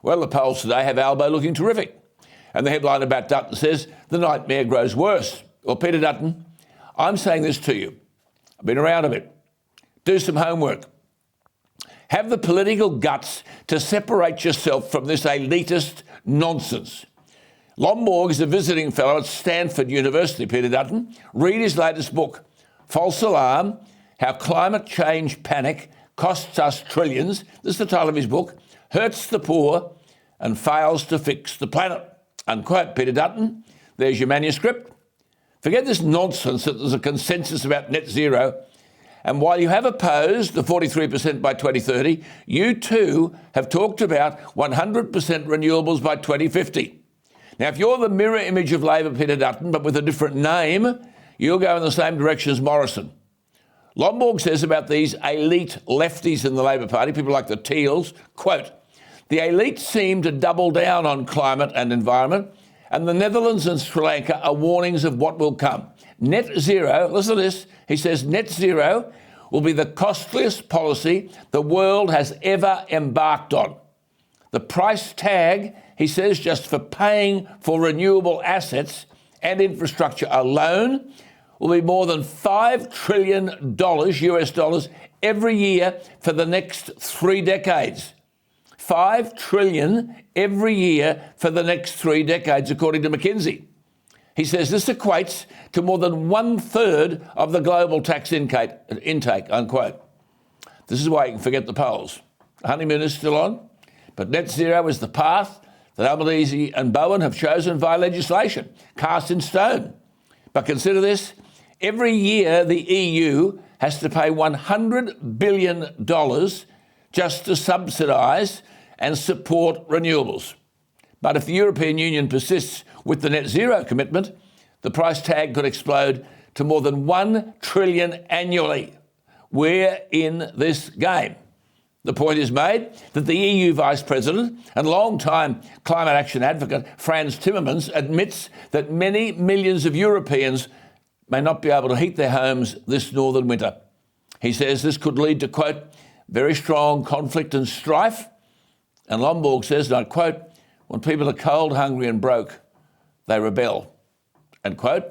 Well, the polls today have Albo looking terrific. And the headline about Dutton says, the nightmare grows worse. Well, Peter Dutton, I'm saying this to you. I've been around a bit. Do some homework. Have the political guts to separate yourself from this elitist nonsense. Lomborg is a visiting fellow at Stanford University, Peter Dutton. Read his latest book, False Alarm, How Climate Change Panic Costs Us Trillions. This is the title of his book. Hurts the poor and fails to fix the planet. Unquote, Peter Dutton. There's your manuscript. Forget this nonsense that there's a consensus about net zero. And while you have opposed the 43% by 2030, you too have talked about 100% renewables by 2050. Now, if you're the mirror image of Labor, Peter Dutton, but with a different name, you'll go in the same direction as Morrison. Lomborg says about these elite lefties in the Labor Party, people like the Teals, quote, the elite seem to double down on climate and environment, and the Netherlands and Sri Lanka are warnings of what will come. Net zero, listen to this, he says net zero will be the costliest policy the world has ever embarked on. The price tag, he says, just for paying for renewable assets and infrastructure alone will be more than $5 trillion US dollars every year for the next 3 decades. $5 trillion every year for the next 3 decades, according to McKinsey. He says this equates to more than 1/3 of the global tax intake, unquote. This is why you can forget the polls. The honeymoon is still on, but net zero is the path that Albanese and Bowen have chosen via legislation, cast in stone. But consider this, every year the EU has to pay $100 billion just to subsidise and support renewables. But if the European Union persists with the net zero commitment, the price tag could explode to more than $1 trillion annually. We're in this game. The point is made that the EU Vice President and long-time climate action advocate Frans Timmermans admits that many millions of Europeans may not be able to heat their homes this northern winter. He says this could lead to, quote, very strong conflict and strife. And Lomborg says, and I quote, when people are cold, hungry and broke, they rebel, end quote.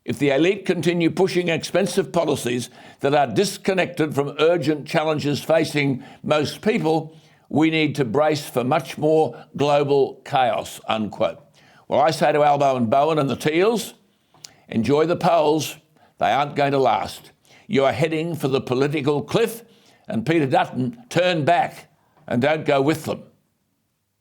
If the elite continue pushing expensive policies that are disconnected from urgent challenges facing most people, we need to brace for much more global chaos, unquote. Well, I say to Albo and Bowen and the Teals, enjoy the polls. They aren't going to last. You are heading for the political cliff, and Peter Dutton, turn back and don't go with them.